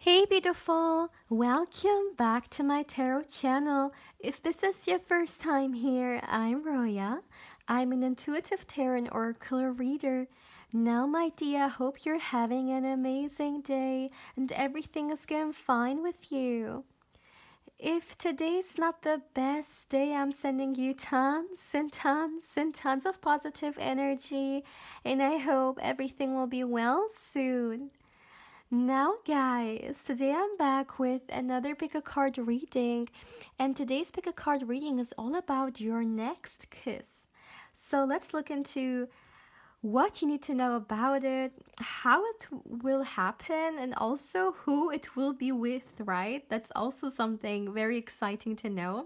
Hey beautiful, welcome back to my tarot channel. If this is your first time here, I'm Roya. I'm an intuitive tarot and oracle reader. Now my dear, I hope you're having an amazing day and everything is going fine with you. If today's not the best day, I'm sending you tons and tons and tons of positive energy, and I hope everything will be well soon. Now, guys, today I'm back with another pick a card reading, and today's pick a card reading is all about your next kiss. So let's look into what you need to know about it, how it will happen, and also who it will be with, right? That's also something very exciting to know.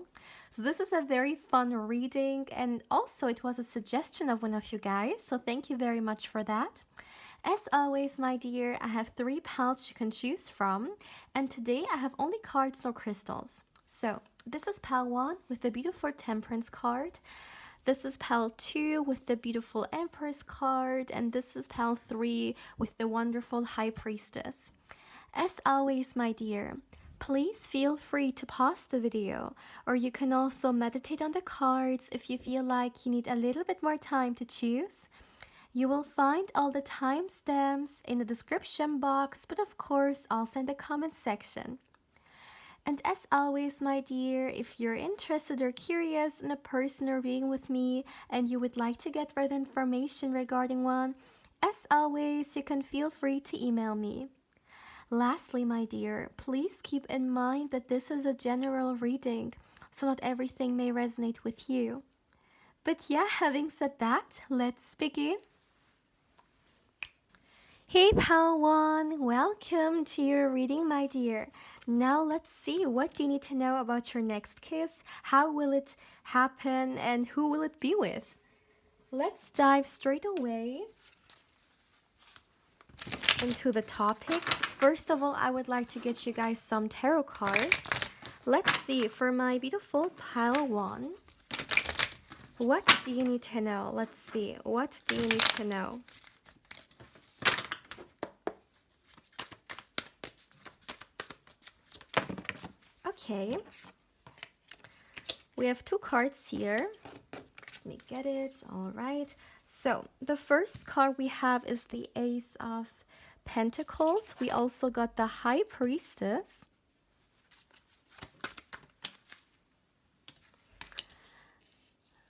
So this is a very fun reading, and also it was a suggestion of one of you guys, so thank you very much for that. As always, my dear, I have 3 palettes you can choose from, and today I have only cards, no crystals. So this is pal 1 with the beautiful Temperance card. This is pal 2 with the beautiful Empress card, and this is pal 3 with the wonderful High Priestess. As always, my dear, please feel free to pause the video, or you can also meditate on the cards if you feel like you need a little bit more time to choose. You will find all the timestamps in the description box, but of course also in the comment section. And as always, my dear, if you're interested or curious in a personal reading with me and you would like to get further information regarding one, as always, you can feel free to email me. Lastly, my dear, please keep in mind that this is a general reading, so not everything may resonate with you. But yeah, having said that, let's begin. Hey pal 1, welcome to your reading, my dear. Now let's see, what do you need to know about your next kiss? How will it happen and who will it be with? Let's dive straight away into the topic. First of all, I would like to get you guys some tarot cards. Let's see, for my beautiful pile 1, what do you need to know? Let's see, what do you need to know? Okay, we have 2 cards here. Let me get it. All right. So the first card we have is the Ace of Pentacles. We also got the High Priestess.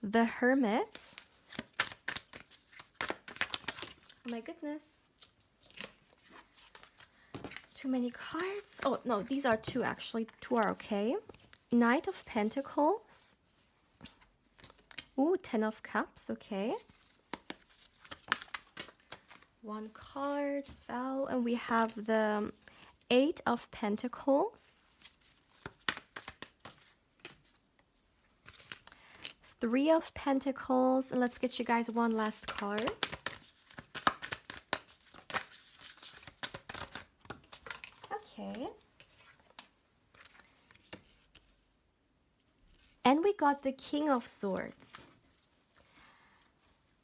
The Hermit. Oh my goodness. Too many cards. Oh, no, these are 2 actually. 2 are okay. Knight of Pentacles. Ooh, 10 of Cups. Okay. 1 card fell, and we have the 8 of Pentacles. 3 of Pentacles, and let's get you guys 1 last card. Okay. And we got the King of Swords.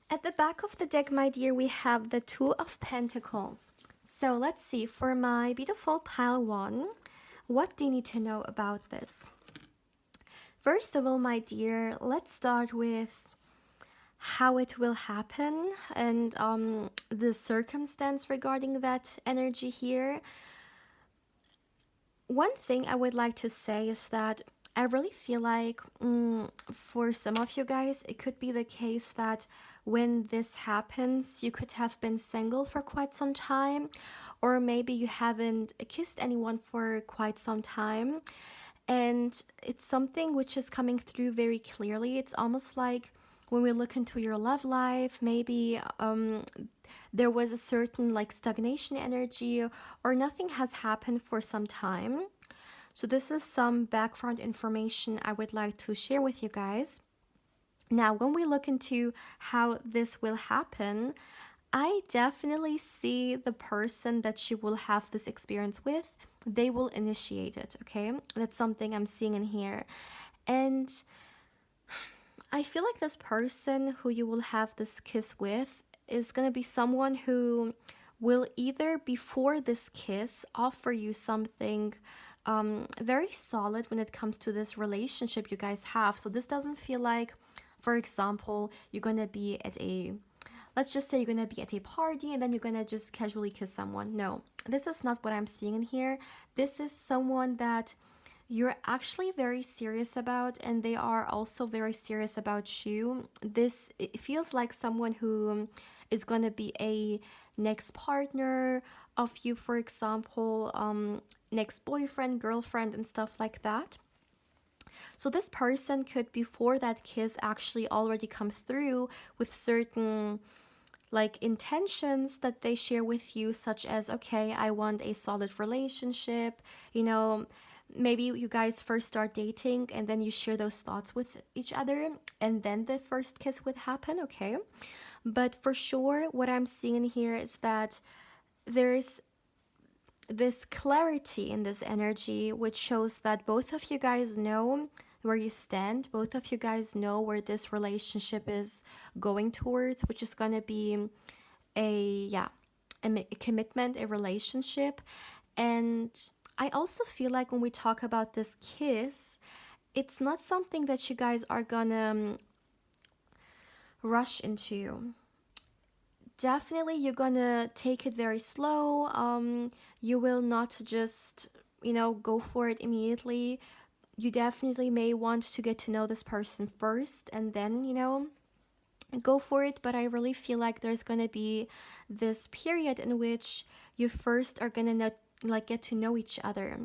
At the back of the deck, my dear, we have the 2 of Pentacles. So let's see, for my beautiful pile 1, what do you need to know about this? First of all, my dear, let's start with how it will happen and the circumstance regarding that energy here. One thing I would like to say is that I really feel like for some of you guys, it could be the case that when this happens, you could have been single for quite some time, or maybe you haven't kissed anyone for quite some time. And it's something which is coming through very clearly. It's almost like when we look into your love life, maybe there was a certain like stagnation energy, or nothing has happened for some time. So this is some background information I would like to share with you guys. Now, when we look into how this will happen, I definitely see the person that you will have this experience with, they will initiate it, okay? That's something I'm seeing in here. And I feel like this person who you will have this kiss with is going to be someone who will either before this kiss offer you something very solid when it comes to this relationship you guys have. So this doesn't feel like, for example, you're gonna be at a, let's just say you're gonna be at a party and then you're gonna just casually kiss someone. No, this is not what I'm seeing in here. This is someone that you're actually very serious about, and they are also very serious about you. This, it feels like someone who is gonna be a next partner of you, for example, next boyfriend, girlfriend, and stuff like that. So this person could, before that kiss, actually already come through with certain like intentions that they share with you, such as, okay, I want a solid relationship, you know, maybe you guys first start dating and then you share those thoughts with each other, and then the first kiss would happen, okay? But for sure, what I'm seeing here is that there's this clarity in this energy, which shows that both of you guys know where you stand. Both of you guys know where this relationship is going towards, which is going to be a, yeah, a commitment, a relationship. And I also feel like when we talk about this kiss, it's not something that you guys are gonna rush into. Definitely you're gonna take it very slow. You will not just, you know, go for it immediately. You definitely may want to get to know this person first and then, you know, go for it. But I really feel like there's gonna be this period in which you first are gonna know, like, get to know each other.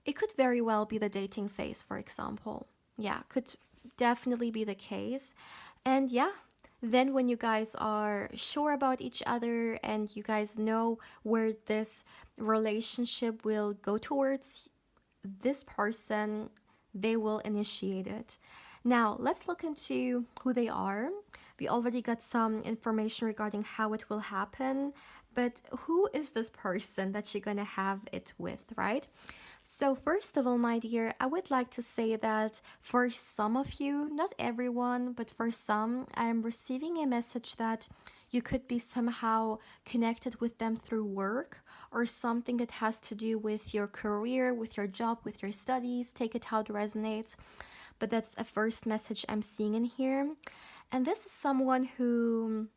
It could very well be the dating phase, for example. Yeah, could definitely be the case. And yeah, then when you guys are sure about each other and you guys know where this relationship will go towards, this person, they will initiate it. Now, let's look into who they are. We already got some information regarding how it will happen, but who is this person that you're gonna have it with, right? So, first of all, my dear, I would like to say that for some of you, not everyone, but for some, I am receiving a message that you could be somehow connected with them through work or something that has to do with your career, with your job, with your studies. Take it how it resonates. But that's a first message I'm seeing in here. And this is someone who,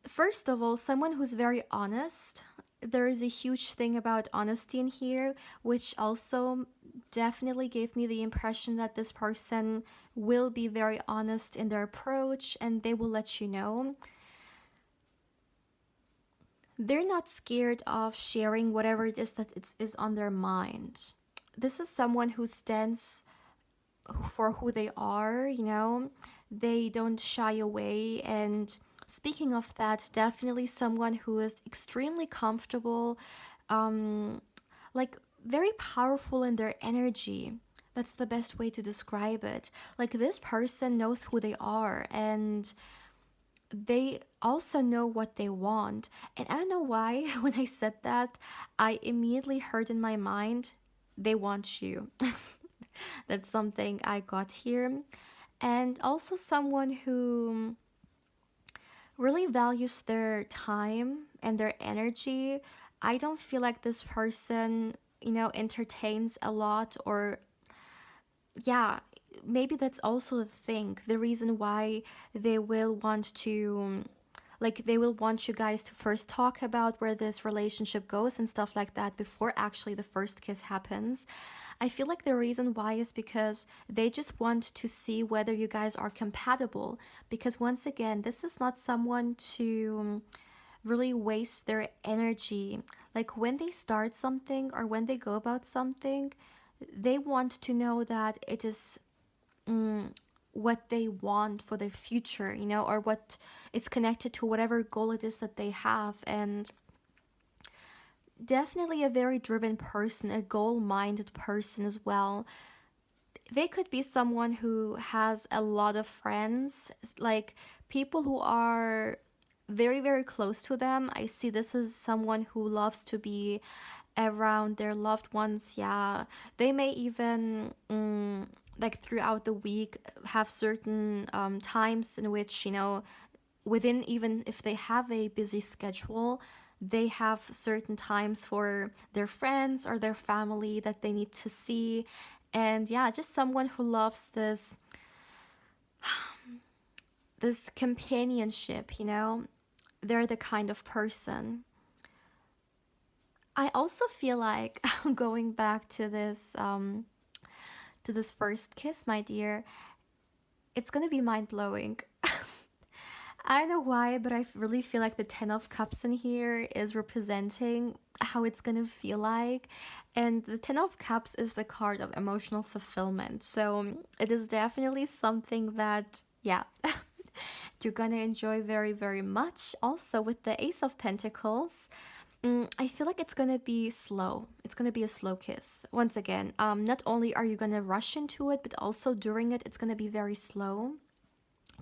first of all, someone who's very honest. There is a huge thing about honesty in here, which also definitely gave me the impression that this person will be very honest in their approach and they will let you know. They're not scared of sharing whatever it is that is on their mind. This is someone who stands for who they are, you know, they don't shy away. And speaking of that, definitely someone who is extremely comfortable, um, like very powerful in their energy. That's the best way to describe it. Like this person knows who they are and they also know what they want. And I don't know why, when I said that, I immediately heard in my mind, they want you. That's something I got here. And also someone who really values their time and their energy. I don't feel like this person, you know, entertains a lot, or yeah, maybe that's also the thing, the reason why they will want to, like, they will want you guys to first talk about where this relationship goes and stuff like that before actually the first kiss happens. I feel like the reason why is because they just want to see whether you guys are compatible. Because once again, this is not someone to really waste their energy. Like when they start something or when they go about something, they want to know that it is what they want for the future, you know, or what it's connected to whatever goal it is that they have. And definitely a very driven person, a goal minded person as well. They could be someone who has a lot of friends, like people who are very, very close to them. I see this as someone who loves to be around their loved ones. Yeah, they may even like throughout the week have certain times in which, you know, within, even if they have a busy schedule, they have certain times for their friends or their family that they need to see. And yeah, just someone who loves this companionship, you know? They're the kind of person. I also feel like going back to this first kiss, my dear, it's gonna be mind blowing. I don't know why, but I really feel like the Ten of Cups in here is representing how it's gonna feel like. And the Ten of Cups is the card of emotional fulfillment. So it is definitely something that, yeah, you're gonna enjoy very, very much. Also, with the Ace of Pentacles, I feel like it's gonna be slow. It's gonna be a slow kiss. Once again, not only are you gonna rush into it, but also during it, it's gonna be very slow.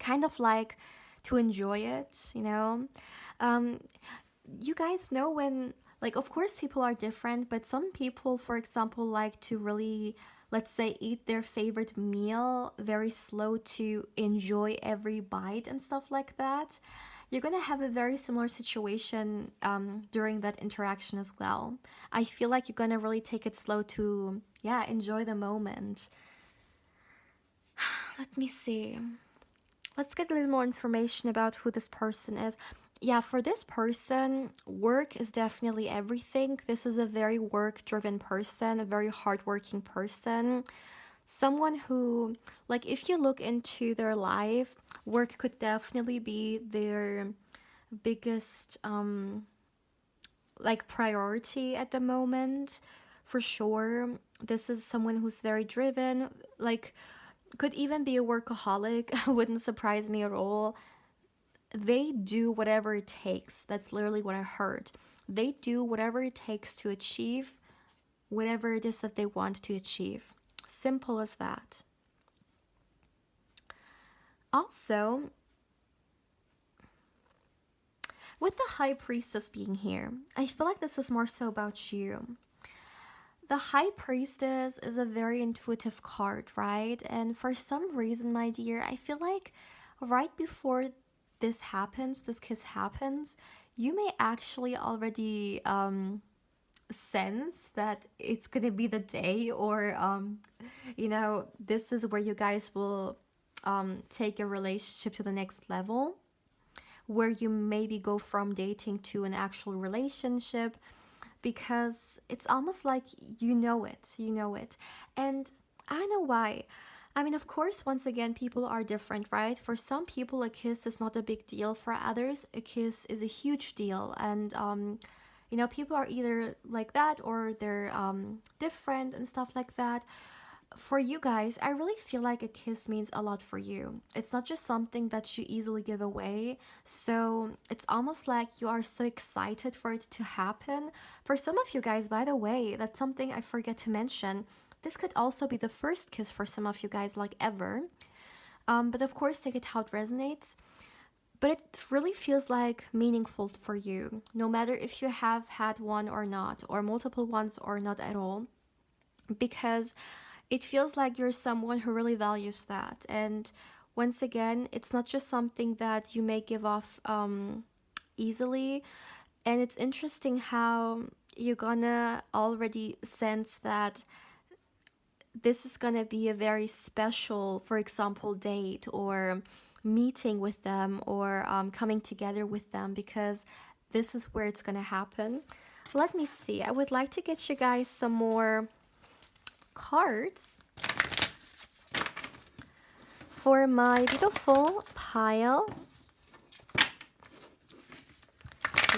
Kind of like to enjoy it, you know? Um, you guys know when, like, of course, people are different, but some people, for example, like to really, let's say, eat their favorite meal very slow to enjoy every bite and stuff like that. You're gonna have a very similar situation during that interaction as well. I feel like you're gonna really take it slow to, yeah, enjoy the moment. Let me see. Let's get a little more information about who this person is. Yeah, for this person, work is definitely everything. This is a very work driven person, a very hardworking person. Someone who, like, if you look into their life, work could definitely be their biggest, like, priority at the moment, for sure. This is someone who's very driven, like, could even be a workaholic. Wouldn't surprise me at all. They do whatever it takes. That's literally what I heard. They do whatever it takes to achieve whatever it is that they want to achieve. Simple as that. Also, with the High Priestess being here, I feel like this is more so about you. The High Priestess is a very intuitive card, right? And for some reason, my dear, I feel like right before this happens, this kiss happens, you may actually already sense that it's gonna be the day, or you know, this is where you guys will take your relationship to the next level, where you maybe go from dating to an actual relationship, because it's almost like you know it. And I know why. I mean, of course, once again, people are different, right? For some people, a kiss is not a big deal. For others, a kiss is a huge deal. And, you know, people are either like that or they're different and stuff like that. For you guys, I really feel like a kiss means a lot for you. It's not just something that you easily give away. So it's almost like you are so excited for it to happen. For some of you guys, by the way, that's something I forget to mention. This could also be the first kiss for some of you guys, like ever. But of course, take it how it resonates. But it really feels like meaningful for you, no matter if you have had one or not, or multiple ones or not at all. Because it feels like you're someone who really values that. And once again, it's not just something that you may give off easily. And it's interesting how you're gonna already sense that this is gonna be a very special, for example, date or meeting with them, or coming together with them, because this is where it's gonna happen. Let me see. I would like to get you guys some more cards for my beautiful pile.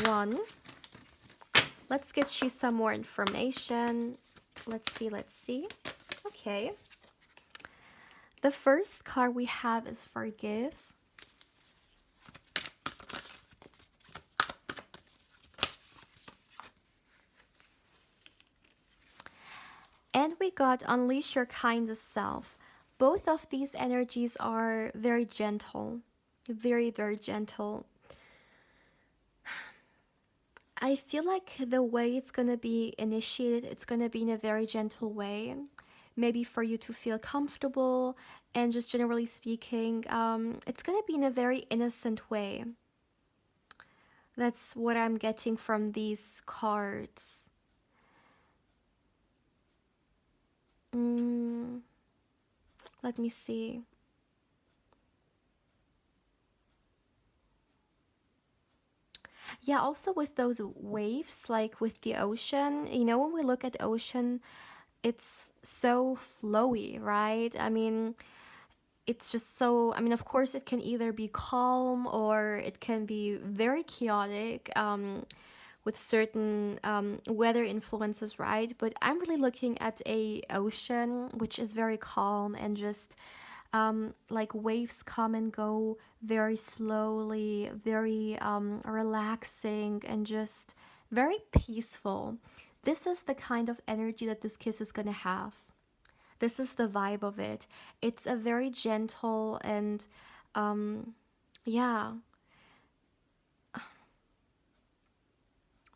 One. Let's get you some more information. Let's see. Okay. The first card we have is Forgive. And we got Unleash Your Kindest Self. Both of these energies are very gentle. Very, very gentle. I feel like the way it's going to be initiated, it's going to be in a very gentle way. Maybe for you to feel comfortable And just generally speaking, it's going to be in a very innocent way. That's what I'm getting from these cards. Let me see. Yeah, also with those waves, like with the ocean, you know, when we look at the ocean, it's so flowy, right? I mean, it's just so, I mean, of course, it can either be calm or it can be very chaotic with certain weather influences, right? But I'm really looking at a ocean which is very calm and just like waves come and go very slowly, very relaxing, and just very peaceful. This is the kind of energy that this kiss is going to have. This is the vibe of it. It's a very gentle and, yeah,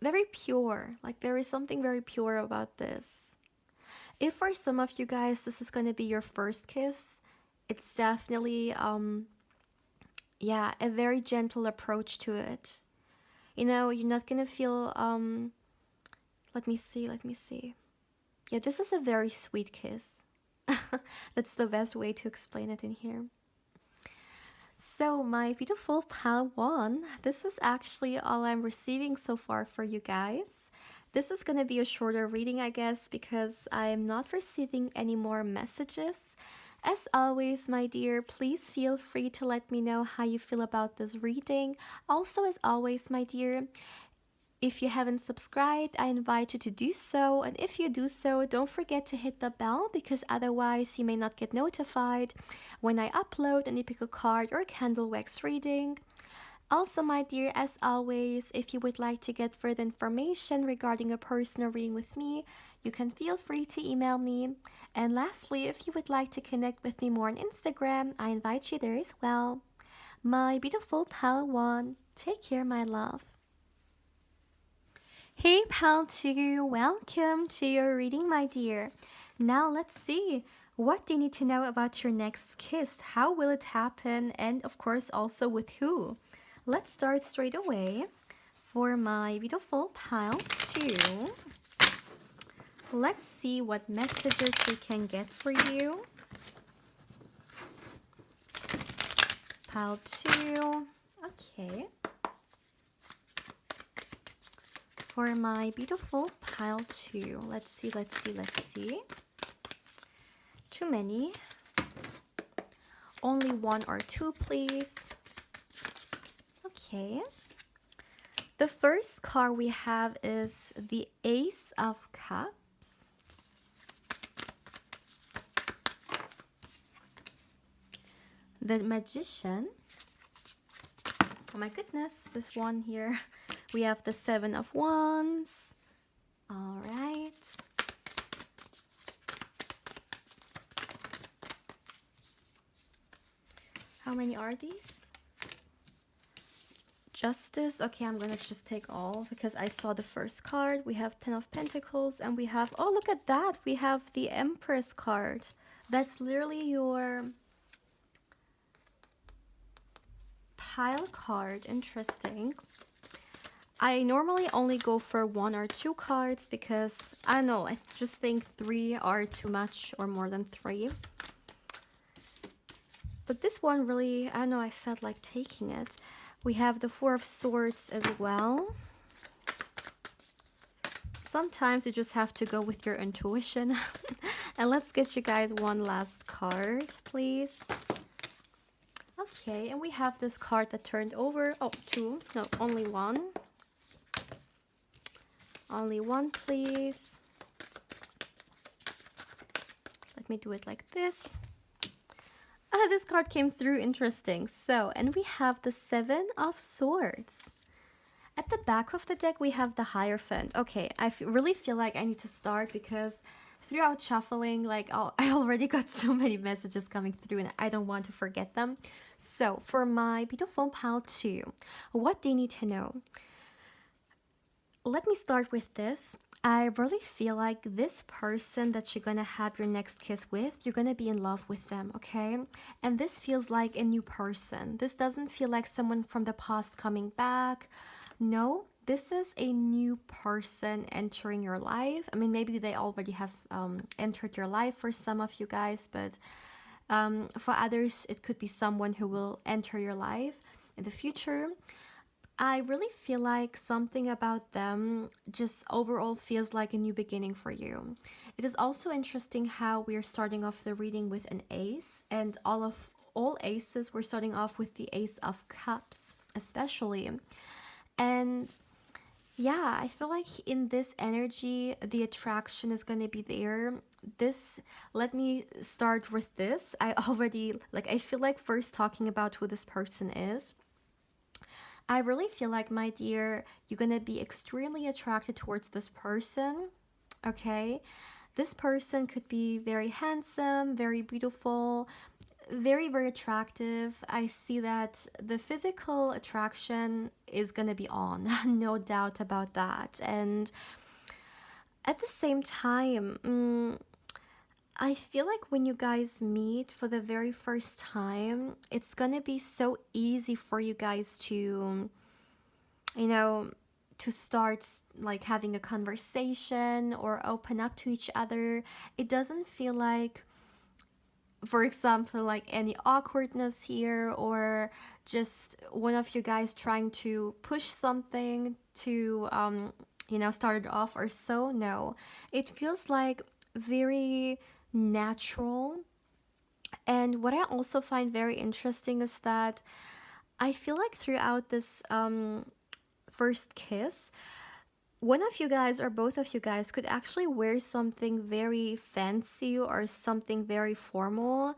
very pure. Like there is something very pure about this. If for some of you guys this is going to be your first kiss, it's definitely, yeah, a very gentle approach to it. You know, you're not going to feel, let me see. Yeah, this is a very sweet kiss. That's the best way to explain it in here. So, my beautiful Padawan, this is actually all I'm receiving so far for you guys. This is going to be a shorter reading, I guess, because I'm not receiving any more messages. As always, my dear, please feel free to let me know how you feel about this reading. Also, as always, my dear, if you haven't subscribed, I invite you to do so. And if you do so, don't forget to hit the bell, because otherwise you may not get notified when I upload an epic card or candle wax reading. Also, my dear, as always, if you would like to get further information regarding a personal reading with me, you can feel free to email me. And lastly, if you would like to connect with me more on Instagram, I invite you there as well. My beautiful Padawan, take care, my love. Hey pal 2, welcome to your reading, my dear. Now let's see, what do you need to know about your next kiss? How will it happen? And of course also with who? Let's start straight away. For my beautiful pile 2, let's see what messages we can get for you. Pile 2, okay. For my beautiful pile 2, let's see. Too many. Only 1 or 2, please. Okay. The first card we have is the Ace of Cups. The Magician. Oh my goodness, this one here. We have the 7 of Wands. All right. How many are these? Justice. Okay, I'm gonna just take all because I saw the first card. We have 10 of Pentacles and we have, oh, look at that. We have the Empress card. That's literally your pile card. Interesting. I normally only go for 1 or 2 cards because, I don't know, I just think 3 are too much, or more than 3. But this one really, I don't know, I felt like taking it. We have the 4 of Swords as well. Sometimes you just have to go with your intuition. And let's get you guys one last card, please. Okay, and we have this card that turned over. Oh, 2. No, only 1. Only 1, please. Let me do it like this. This card came through. Interesting. So, and we have the 7 of Swords. At the back of the deck, we have the Hierophant. Okay, I really feel like I need to start because throughout shuffling, like I already got so many messages coming through and I don't want to forget them. So, for my beautiful pile 2, what do you need to know? Let me start with this. I really feel like this person that you're gonna have your next kiss with, you're gonna be in love with them, okay? And this feels like a new person. This doesn't feel like someone from the past coming back. No, this is a new person entering your life. I mean, maybe they already have entered your life for some of you guys, but for others, it could be someone who will enter your life in the future. I really feel like something about them just overall feels like a new beginning for you. It is also interesting how we are starting off the reading with an ace, and all aces we're starting off with the ace of cups, especially. And yeah, I feel like in this energy, the attraction is going to be there. This, let me start with this. I already, like, I feel like first talking about who this person is. I really feel like, my dear, you're gonna be extremely attracted towards this person, okay? This person could be very handsome, very beautiful, very, very attractive. I see that the physical attraction is gonna be on, no doubt about that. And at the same time, I feel like when you guys meet for the very first time, it's gonna be so easy for you guys to, you know, to start like having a conversation or open up to each other. It doesn't feel like, for example, like any awkwardness here, or just one of you guys trying to push something to, start it off or so. No, it feels like very natural. And what I also find very interesting is that I feel like throughout this first kiss, one of you guys or both of you guys could actually wear something very fancy or something very formal.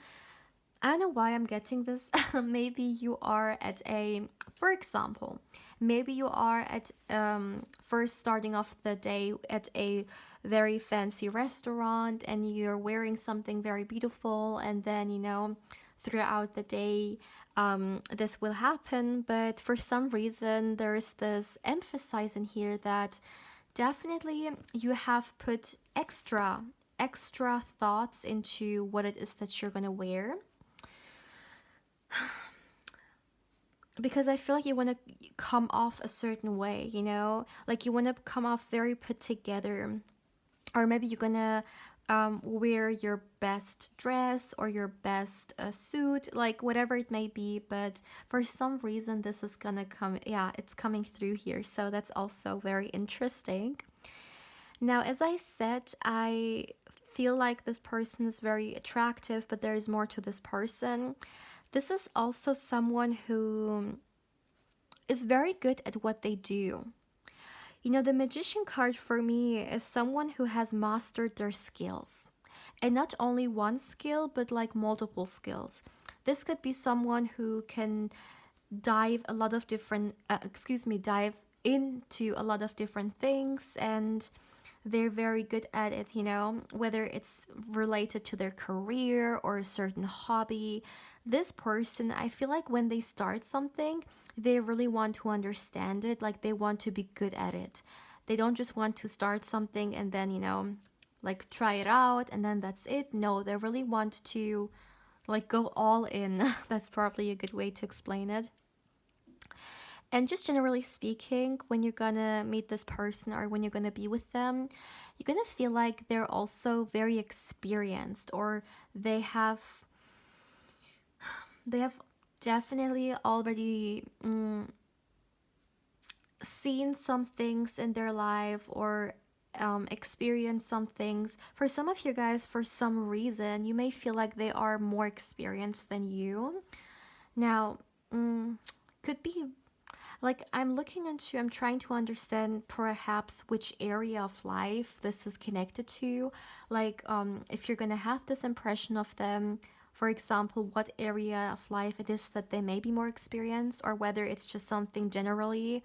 I don't know why I'm getting this. Maybe you are at a, for example, maybe you are at first starting off the day at a very fancy restaurant and you're wearing something very beautiful, and then, throughout the day, this will happen. But for some reason, there's this emphasis in here that definitely you have put extra thoughts into what it is that you're gonna wear, because I feel like you want to come off a certain way, like you want to come off very put together. Or maybe you're gonna wear your best dress or your best suit, like whatever it may be. But for some reason, this is gonna come, yeah, it's coming through here. So that's also very interesting. Now, as I said, I feel like this person is very attractive, but there is more to this person. This is also someone who is very good at what they do. The Magician card for me is someone who has mastered their skills. And not only one skill, but like multiple skills. This could be someone who can dive into a lot of different things, and they're very good at it, whether it's related to their career or a certain hobby. This person, I feel like when they start something, they really want to understand it, like they want to be good at it. They don't just want to start something and then, like try it out and then that's it. No, they really want to like go all in. That's probably a good way to explain it. And just generally speaking, when you're gonna meet this person or when you're gonna be with them, you're gonna feel like they're also very experienced, or they have definitely already seen some things in their life, or experienced some things. For some of you guys, for some reason, you may feel like they are more experienced than you. Now, could be like I'm trying to understand perhaps which area of life this is connected to. Like, if you're gonna have this impression of them, for example, what area of life it is that they may be more experienced, or whether it's just something generally.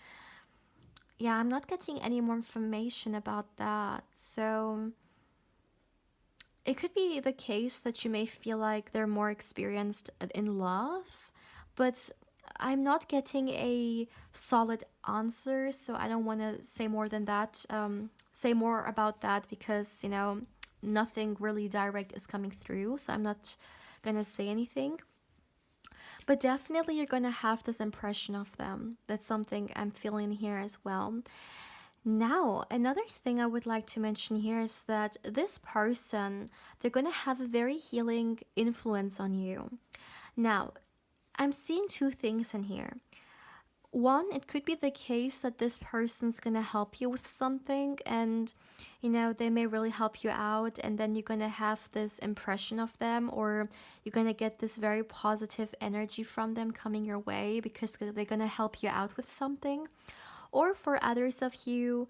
Yeah, I'm not getting any more information about that. So it could be the case that you may feel like they're more experienced in love, but I'm not getting a solid answer, so I don't want to say more than that. Say more about that because nothing really direct is coming through, so I'm not gonna say anything. But definitely, you're gonna have this impression of them. That's something I'm feeling here as well. Now, another thing I would like to mention here is that this person, they're gonna have a very healing influence on you. Now, I'm seeing two things in here. One, it could be the case that this person's gonna help you with something, and they may really help you out, and then you're gonna have this impression of them, or you're gonna get this very positive energy from them coming your way because they're gonna help you out with something. Or for others of you,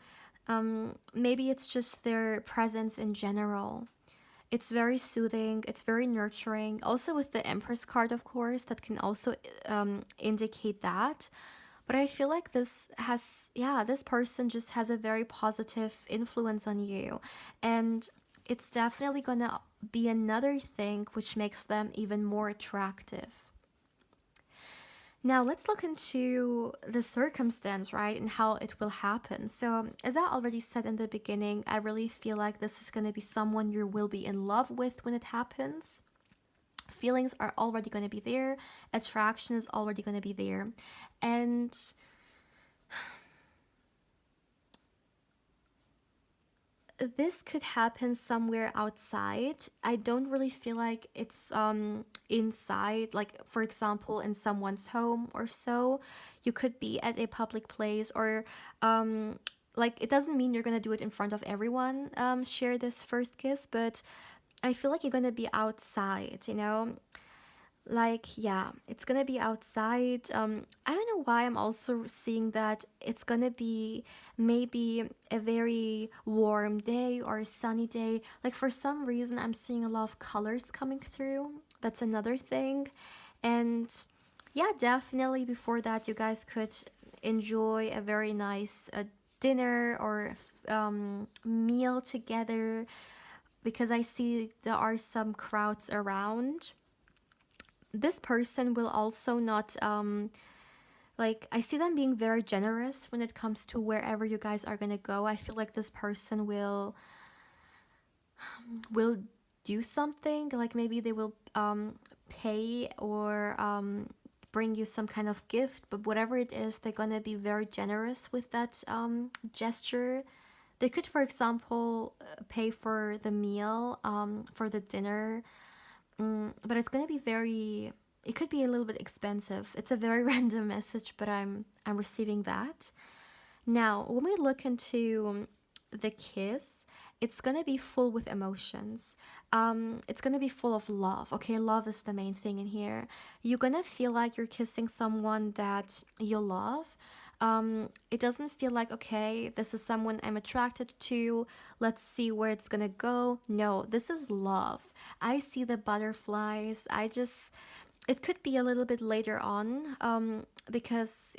maybe it's just their presence in general. It's very soothing, it's very nurturing. Also, with the Empress card, of course, that can also indicate that. But I feel like this person just has a very positive influence on you. And it's definitely gonna be another thing which makes them even more attractive. Now, let's look into the circumstance, right, and how it will happen. So, as I already said in the beginning, I really feel like this is going to be someone you will be in love with when it happens. Feelings are already going to be there, attraction is already going to be there. And this could happen somewhere outside. I don't really feel like it's inside, like for example in someone's home or so. You could be at a public place, or like it doesn't mean you're gonna do it in front of everyone, share this first kiss, but I feel like you're gonna be outside. Like, yeah, it's gonna be outside. I don't know why I'm also seeing that it's gonna be maybe a very warm day or a sunny day. Like, for some reason I'm seeing a lot of colors coming through. That's another thing. And yeah, definitely before that you guys could enjoy a very nice dinner or meal together, because I see there are some crowds around. This person will also not like, I see them being very generous when it comes to wherever you guys are gonna go. I feel like this person will do something, like maybe they will pay or bring you some kind of gift, but whatever it is, they're gonna be very generous with that gesture. They could, for example, pay for the meal, for the dinner. But it's gonna be very. It could be a little bit expensive. It's a very random message, but I'm receiving that. Now, when we look into the kiss, it's gonna be full with emotions. It's gonna be full of love. Okay, love is the main thing in here. You're gonna feel like you're kissing someone that you love. It doesn't feel like, okay, this is someone I'm attracted to, let's see where it's gonna go. No, this is love. I see the butterflies. It could be a little bit later on, because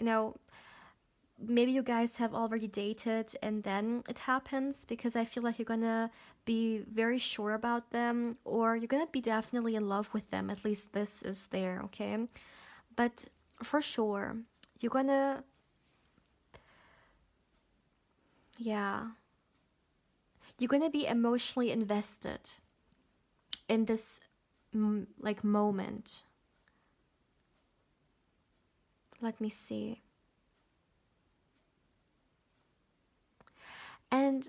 maybe you guys have already dated and then it happens, because I feel like you're gonna be very sure about them, or you're gonna be definitely in love with them. At least this is there, okay? But for sure, you're gonna, yeah, you're gonna be emotionally invested in this like moment. Let me see. And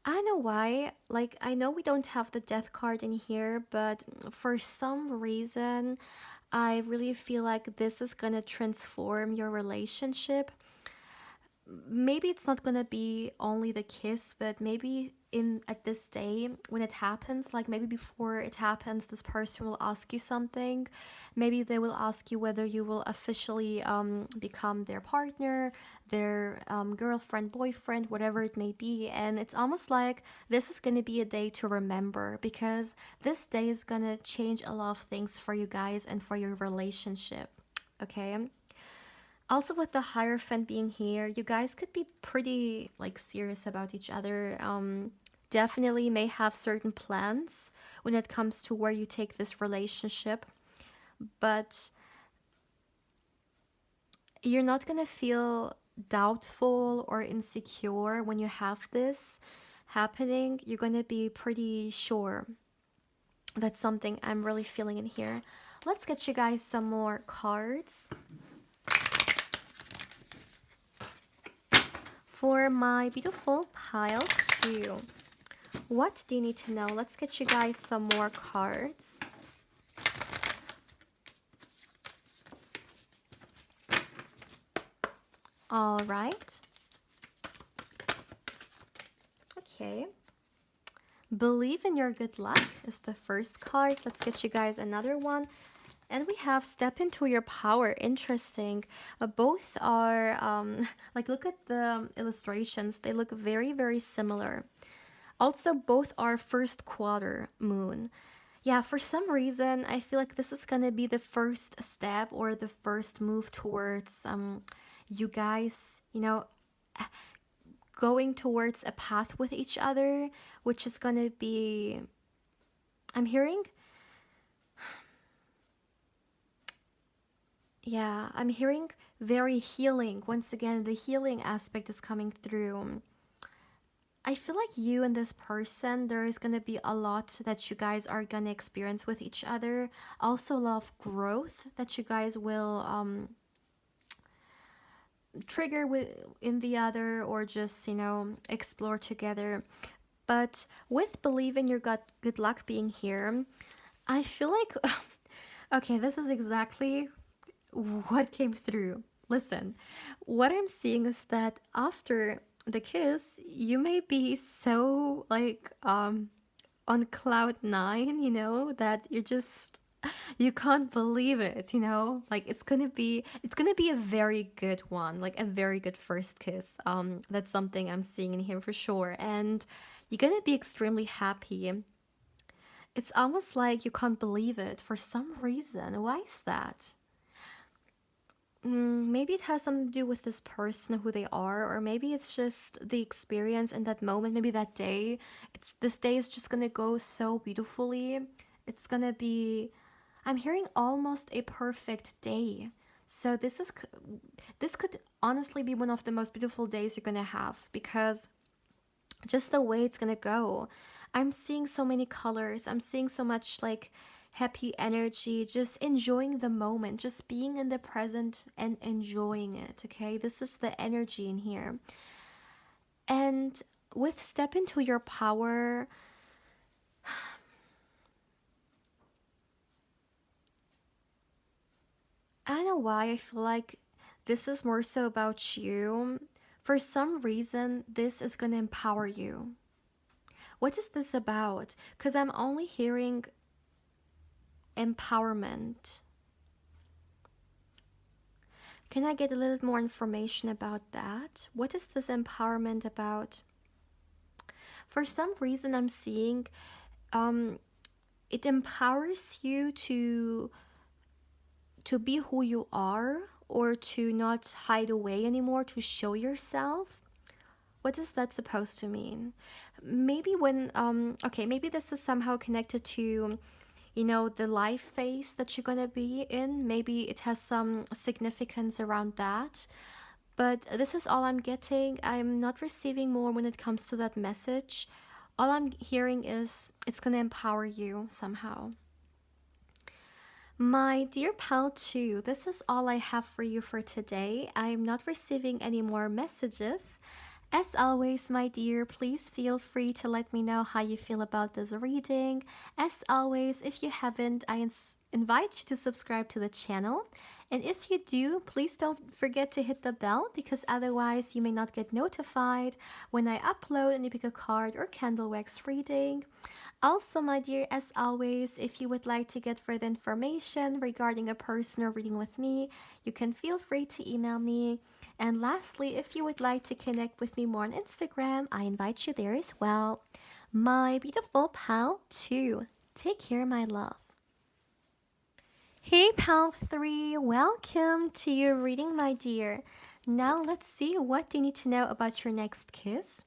I don't know why, like, I know we don't have the death card in here, but for some reason, I really feel like this is gonna transform your relationship. Maybe it's not gonna be only the kiss, but maybe in at this day when it happens, like maybe before it happens, this person will ask you something. Maybe they will ask you whether you will officially become their partner, their girlfriend, boyfriend, whatever it may be. And it's almost like this is gonna be a day to remember, because this day is gonna change a lot of things for you guys and for your relationship. Okay. Also, with the Hierophant being here, you guys could be pretty like serious about each other. Definitely may have certain plans when it comes to where you take this relationship. But you're not gonna feel doubtful or insecure when you have this happening. You're gonna be pretty sure. That's something I'm really feeling in here. Let's get you guys some more cards for my beautiful pile 2. What do you need to know? Let's get you guys some more cards. All right. Okay. Believe in your good luck is the first card. Let's get you guys another one. And we have step into your power. Interesting. Both are, like, look at the illustrations. They look very, very similar. Also, both are first quarter moon. Yeah, for some reason, I feel like this is going to be the first step or the first move towards you guys, you know, going towards a path with each other, which is going to be, I'm hearing, yeah, I'm hearing very healing. Once again, the healing aspect is coming through. I feel like you and this person, there is going to be a lot that you guys are going to experience with each other. Also, a lot of growth that you guys will trigger in the other, or just, you know, explore together. But with believe in your good luck being here, I feel like, okay, this is exactly what came through. Listen, what I'm seeing is that after the kiss, you may be so like on cloud nine, you know, that you're just, you can't believe it, you know, like it's gonna be a very good one, like a very good first kiss. That's something I'm seeing in here for sure, and you're gonna be extremely happy. It's almost like you can't believe it for some reason. Why is that? Maybe it has something to do with this person, who they are, or maybe it's just the experience in that moment. Maybe that day, this day is just gonna go so beautifully. It's gonna be, I'm hearing almost a perfect day. So this could honestly be one of the most beautiful days you're gonna have, because just the way it's gonna go. I'm seeing so many colors. I'm seeing so much like happy energy, just enjoying the moment, just being in the present and enjoying it. Okay, this is the energy in here. And with step into your power, I don't know why I feel like this is more so about you. For some reason, this is going to empower you. What is this about? Because I'm only hearing empowerment. Can I get a little more information about that? What is this empowerment about? For some reason, I'm seeing it empowers you to be who you are, or to not hide away anymore, to show yourself. What is that supposed to mean? Maybe when okay, maybe this is somehow connected to, you know, the life phase that you're gonna be in. Maybe it has some significance around that. But this is all I'm getting. I'm not receiving more when it comes to that message. All I'm hearing is it's gonna empower you somehow. My dear pal 2, this is all I have for you for today. I'm not receiving any more messages. As always, my dear, please feel free to let me know how you feel about this reading. As always, if you haven't, I invite you to subscribe to the channel. And if you do, please don't forget to hit the bell, because otherwise you may not get notified when I upload any pick a card or candle wax reading. Also, my dear, as always, if you would like to get further information regarding a personal reading with me, you can feel free to email me. And lastly, if you would like to connect with me more on Instagram, I invite you there as well. My beautiful pal 2, take care, my love. Hey pal 3, welcome to your reading, my dear. Now let's see, what do you need to know about your next kiss?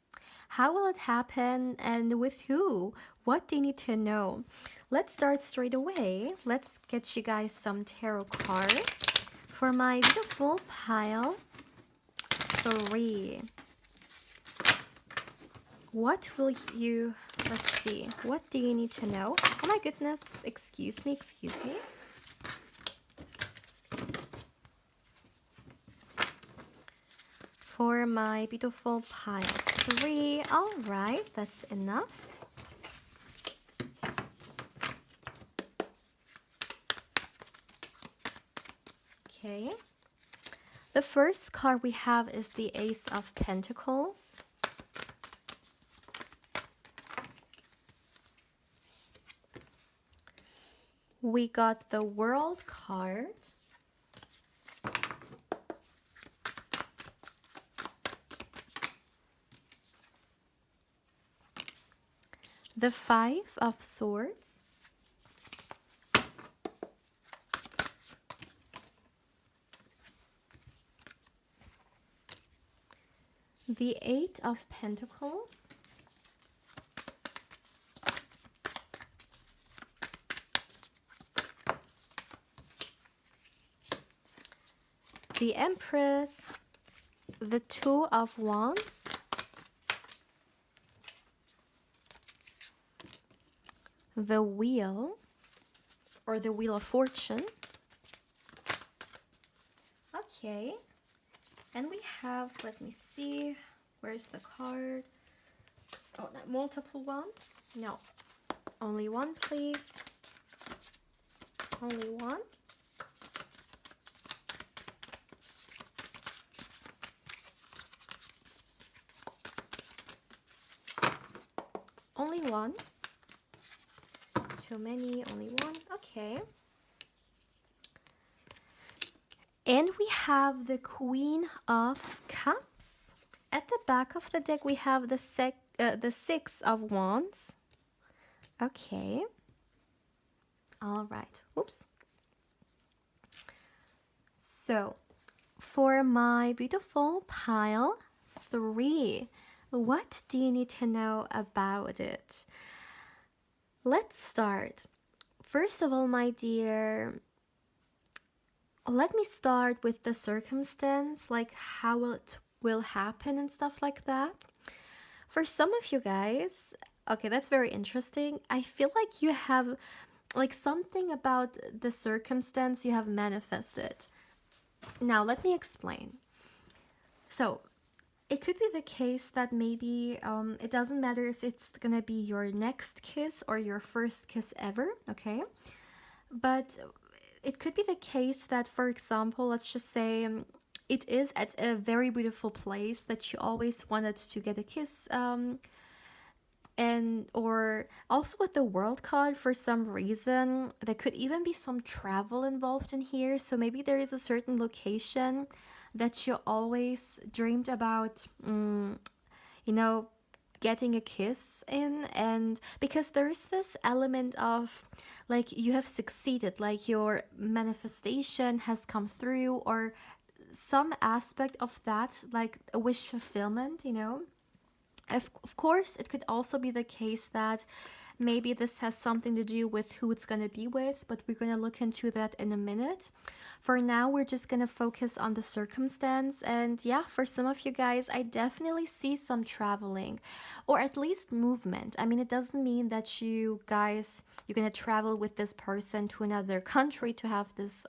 How will it happen, and with who? What do you need to know? Let's start straight away. Let's get you guys some tarot cards For my beautiful pile 3, what will you, let's see, what do you need to know? Oh my goodness, excuse me. For my beautiful pile 3, all right, that's enough. Okay. The first card we have is the Ace of Pentacles. We got the World card. The Five of Swords. The Eight of Pentacles. The Empress. The Two of Wands. The Wheel, or the Wheel of Fortune. Okay. And we have, let me see, where's the card? Oh, not multiple ones? No. Only one, please. Only one. Only one. Too many, only one. Okay. And we have the Queen of Cups. At the back of the deck, we have the Six of Wands. Okay. All right. Oops. So, for my beautiful pile 3, what do you need to know about it? Let's start. First of all, my dear, let me start with the circumstance, like how it will happen and stuff like that. For some of you guys, okay, that's very interesting. I feel like you have like something about the circumstance you have manifested. Now, let me explain. So, it could be the case that maybe it doesn't matter if it's gonna be your next kiss or your first kiss ever, okay? But it could be the case that, for example, let's just say it is at a very beautiful place that you always wanted to get a kiss, and or also with the World card, for some reason there could even be some travel involved in here. So maybe there is a certain location that you always dreamed about, getting a kiss in, and because there's this element of like you have succeeded, like your manifestation has come through, or some aspect of that, like a wish fulfillment. Of course, it could also be the case that maybe this has something to do with who it's going to be with, but we're going to look into that in a minute. For now, we're just going to focus on the circumstance. And yeah, for some of you guys, I definitely see some traveling, or at least movement. I mean, it doesn't mean that you guys, you're going to travel with this person to another country to have this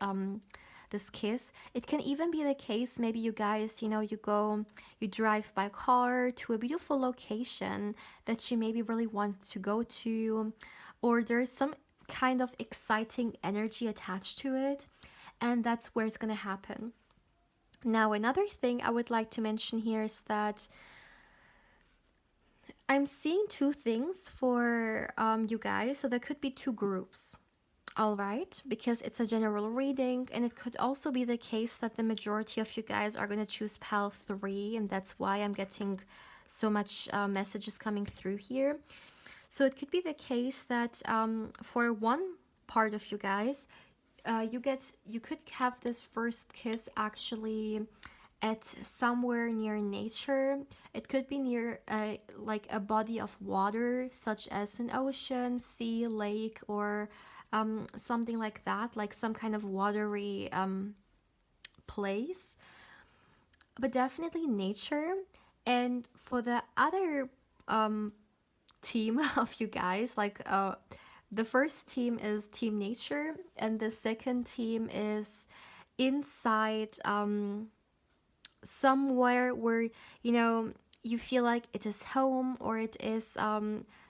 kiss. It can even be the case, maybe you guys, you drive by car to a beautiful location that you maybe really want to go to, or there's some kind of exciting energy attached to it, and that's where it's going to happen. Now, another thing I would like to mention here is that I'm seeing two things for you guys. So there could be two groups. All right, because it's a general reading, and it could also be the case that the majority of you guys are going to choose pile 3, and that's why I'm getting so much messages coming through here. So it could be the case that for one part of you guys, you could have this first kiss actually at somewhere near nature. It could be near like a body of water, such as an ocean, sea, lake, or something like that, like some kind of watery place, but definitely nature. And for the other team of you guys, like the first team is team nature, and the second team is inside, somewhere where you know you feel like it is home, or it is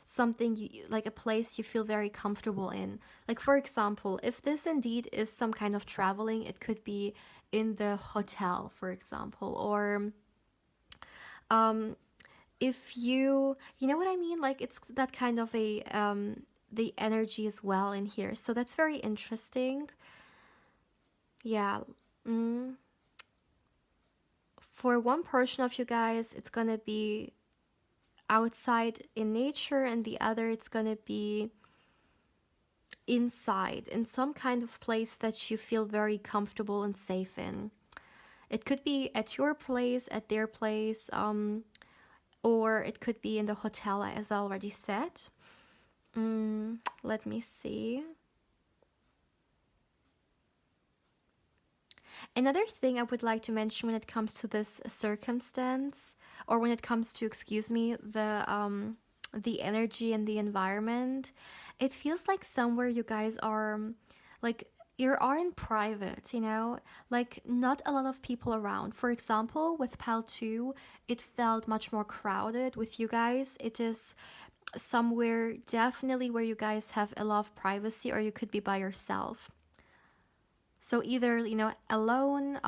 something like a place you feel very comfortable in. Like for example, if this indeed is some kind of traveling, it could be in the hotel, for example, or um if you know what I mean, like it's that kind of a the energy as well in here, so that's very interesting. Yeah. mm. For one portion of you guys, it's gonna be outside in nature, and the other it's gonna be inside in some kind of place that you feel very comfortable and safe in. It could be at your place, at their place, or it could be in the hotel, as I already said. Let me see. Another thing I would like to mention when it comes to this circumstance, or when it comes to, excuse me, the energy and the environment, it feels like somewhere you guys are, like you are in private, you know, like not a lot of people around. For example, with Pal 2, it felt much more crowded. With you guys, it is somewhere definitely where you guys have a lot of privacy, or you could be by yourself. So either, you know, alone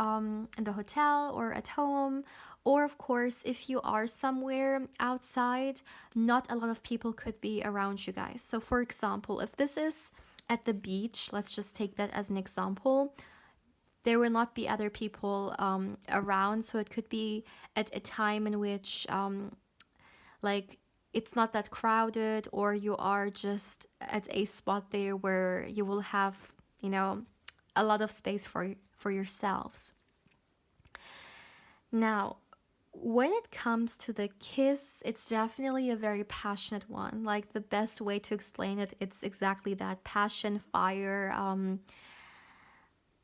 in the hotel or at home, or of course, if you are somewhere outside, not a lot of people could be around you guys. So for example, if this is at the beach, let's just take that as an example, there will not be other people around. So it could be at a time in which like it's not that crowded, or you are just at a spot there where you will have, you know, a lot of space for yourselves. Now, when it comes to the kiss, it's definitely a very passionate one. Like the best way to explain it, it's exactly that: passion, fire.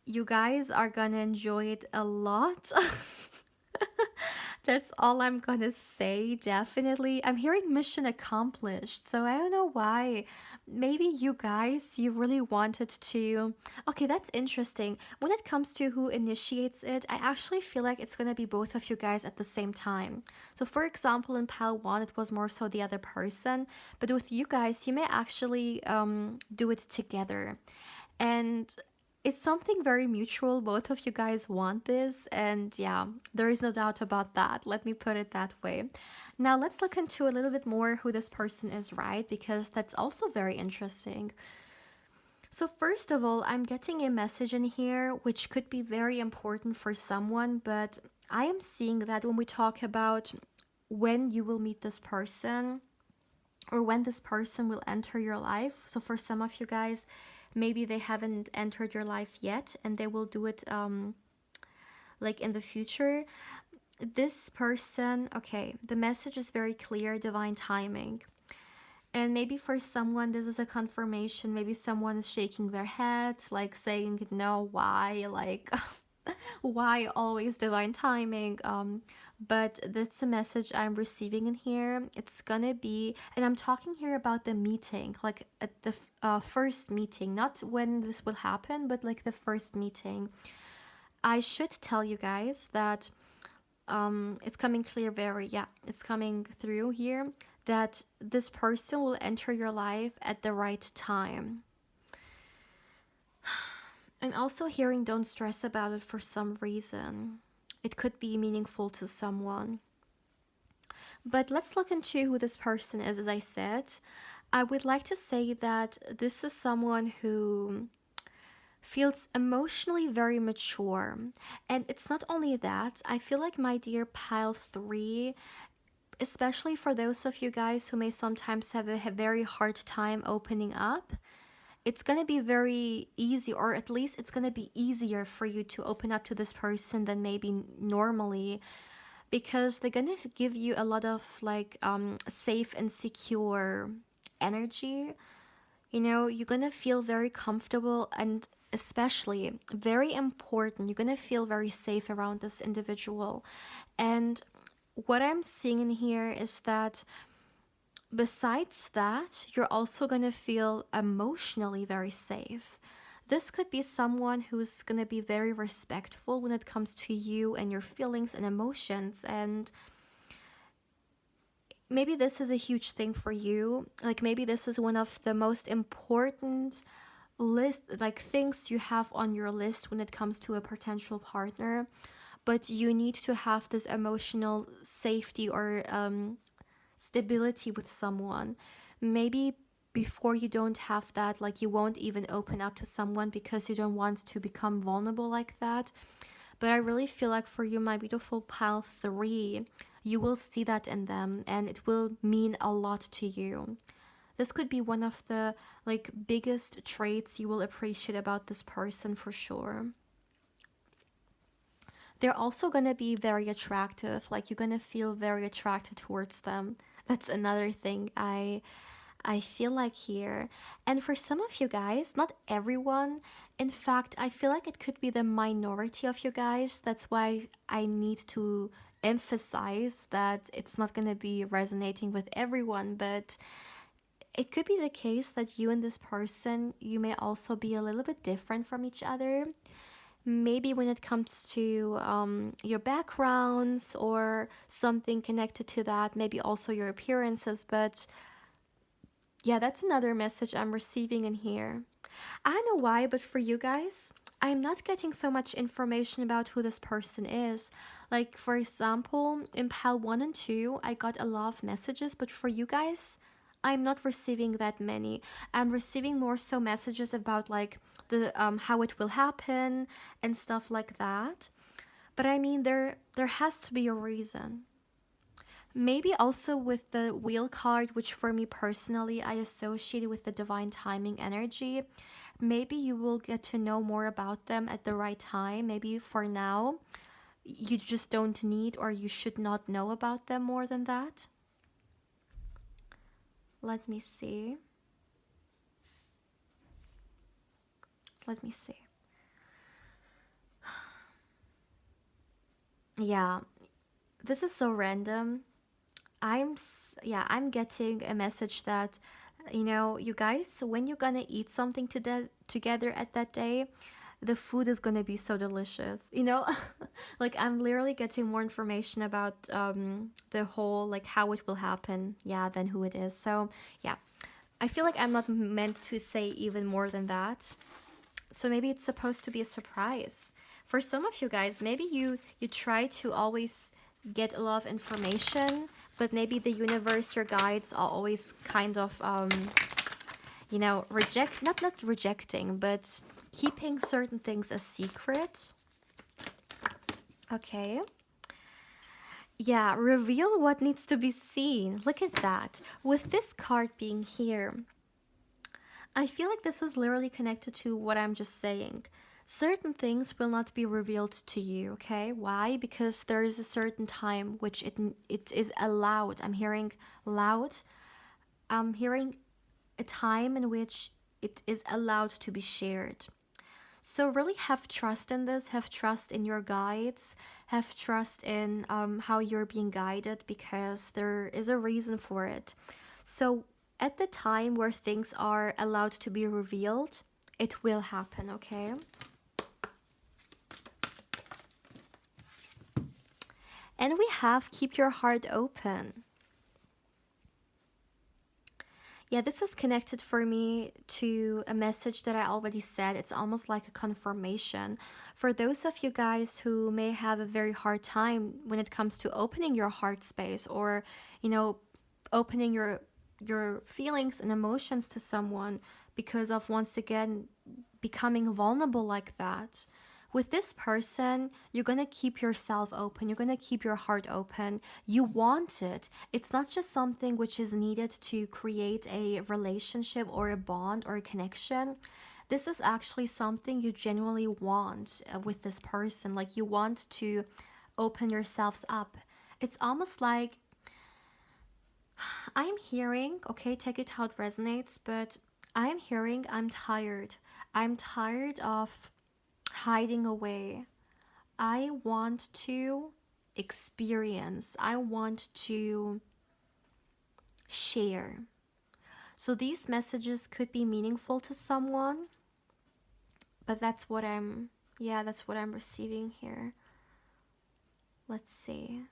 You guys are gonna enjoy it a lot. That's all I'm gonna say, definitely. I'm hearing mission accomplished, so I don't know why. Maybe you guys, you really wanted to. Okay, that's interesting. When it comes to who initiates it, I actually feel like it's gonna be both of you guys at the same time. So, for example, in Pal 1, it was more so the other person, but with you guys, you may actually do it together. And it's something very mutual. Both of you guys want this, and yeah, there is no doubt about that. Let me put it that way. Now, let's look into a little bit more who this person is, right? Because that's also very interesting. So, first of all, I'm getting a message in here which could be very important for someone, but I am seeing that when we talk about when you will meet this person, or when this person will enter your life. So, for some of you guys, maybe they haven't entered your life yet, and they will do it like in the future. This person, okay, the message is very clear: divine timing. And maybe for someone this is a confirmation. Maybe someone is shaking their head, like saying, no, why, like why always divine timing? But that's a message I'm receiving in here. It's gonna be, and I'm talking here about the meeting, like at the first meeting, not when this will happen, but like the first meeting. I should tell you guys that it's coming clear, very, yeah, it's coming through here, that this person will enter your life at the right time. I'm also hearing don't stress about it for some reason. It could be meaningful to someone. But let's look into who this person is. As I said, I would like to say that this is someone who feels emotionally very mature. And it's not only that, I feel like, my dear pile 3, especially for those of you guys who may sometimes have a very hard time opening up, it's going to be very easy, or at least it's going to be easier for you to open up to this person than maybe normally, because they're going to give you a lot of like safe and secure energy. You know, you're going to feel very comfortable, and especially very important. You're gonna feel very safe around this individual. And what I'm seeing in here is that besides that, you're also gonna feel emotionally very safe. This could be someone who's gonna be very respectful when it comes to you and your feelings and emotions. And maybe this is a huge thing for you. Like maybe this is one of the most important list like things you have on your list when it comes to a potential partner, but you need to have this emotional safety or stability with someone. Maybe before you don't have that, like you won't even open up to someone because you don't want to become vulnerable like that. But I really feel like for you, my beautiful pal 3, you will see that in them and it will mean a lot to you. This could be one of the like biggest traits you will appreciate about this person for sure. They're also going to be very attractive. Like you're going to feel very attracted towards them. That's another thing I feel like here. And for some of you guys, not everyone, in fact, I feel like it could be the minority of you guys. That's why I need to emphasize that it's not going to be resonating with everyone, but it could be the case that you and this person, you may also be a little bit different from each other. Maybe when it comes to your backgrounds or something connected to that, maybe also your appearances. But yeah, that's another message I'm receiving in here. I don't know why, but for you guys, I'm not getting so much information about who this person is. Like, for example, in Pal 1 and 2, I got a lot of messages, but for you guys, I'm not receiving that many. I'm receiving more so messages about like the how it will happen and stuff like that. But I mean, there has to be a reason. Maybe also with the wheel card, which for me personally I associated with the divine timing energy. Maybe you will get to know more about them at the right time. Maybe for now, you just don't need or you should not know about them more than that. Let me see. Let me see. Yeah, this is so random. Yeah, I'm getting a message that you guys, when you're gonna eat something together at that day, the food is gonna be so delicious. Like I'm literally getting more information about the whole like how it will happen, yeah, than who it is. So yeah, I feel like I'm not meant to say even more than that. So maybe it's supposed to be a surprise. For some of you guys, maybe you try to always get a lot of information, but maybe the universe, your guides are always kind of not rejecting, but keeping certain things a secret. Okay. Yeah, reveal what needs to be seen. Look at that. With this card being here, I feel like this is literally connected to what I'm just saying. Certain things will not be revealed to you, okay? Why? Because there is a certain time which it is allowed. I'm hearing loud. I'm hearing a time in which it is allowed to be shared. So really have trust in this, have trust in your guides, have trust in how you're being guided because there is a reason for it. So at the time where things are allowed to be revealed, it will happen, okay? And we have keep your heart open. Yeah, this is connected for me to a message that I already said. It's almost like a confirmation. For those of you guys who may have a very hard time when it comes to opening your heart space or, opening your feelings and emotions to someone because of once again becoming vulnerable like that. With this person, you're gonna keep yourself open, you're gonna keep your heart open. You want it. It's not just something which is needed to create a relationship or a bond or a connection. This is actually something you genuinely want with this person. Like you want to open yourselves up. It's almost like I'm hearing, okay, take it how it resonates, but I'm hearing I'm tired. I'm tired of hiding away. I want to experience. I want to share. So these messages could be meaningful to someone, but that's what I'm receiving here. Let's see.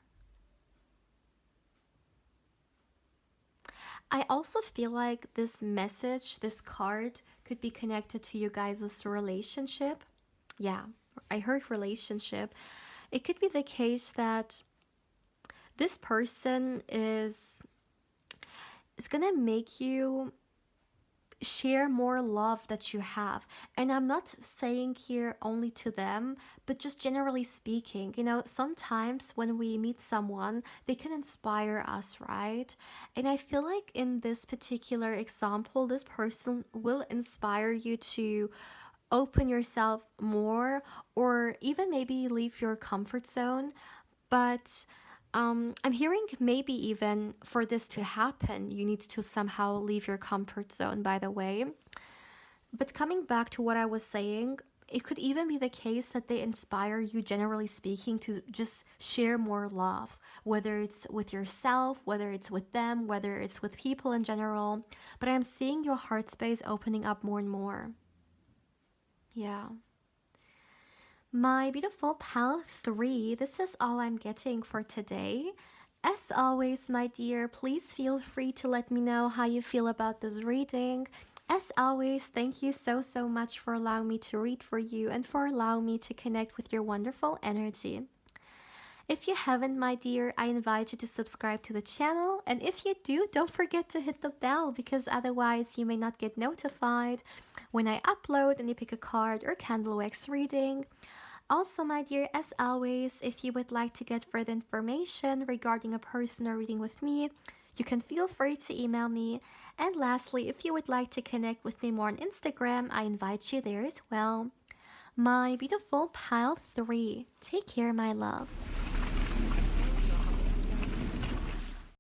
I also feel like this message, this card, could be connected to you guys' relationship. Yeah, I heard relationship. It could be the case that this person is gonna make you share more love that you have. And I'm not saying here only to them, but just generally speaking, sometimes when we meet someone, they can inspire us, right? And I feel like in this particular example, this person will inspire you to open yourself more, or even maybe leave your comfort zone. But I'm hearing maybe even for this to happen, you need to somehow leave your comfort zone, by the way. But coming back to what I was saying, it could even be the case that they inspire you, generally speaking, to just share more love, whether it's with yourself, whether it's with them, whether it's with people in general. But I'm seeing your heart space opening up more and more. Yeah. My beautiful pal 3, this is all I'm getting for today. As always, my dear, please feel free to let me know how you feel about this reading. As always, thank you so, so much for allowing me to read for you and for allowing me to connect with your wonderful energy. If you haven't, my dear, I invite you to subscribe to the channel. And if you do, don't forget to hit the bell, because otherwise you may not get notified when I upload and you pick a card or candle wax reading. Also, my dear, as always, if you would like to get further information regarding a personal reading with me, you can feel free to email me. And lastly, if you would like to connect with me more on Instagram, I invite you there as well. My beautiful pile 3, take care, my love.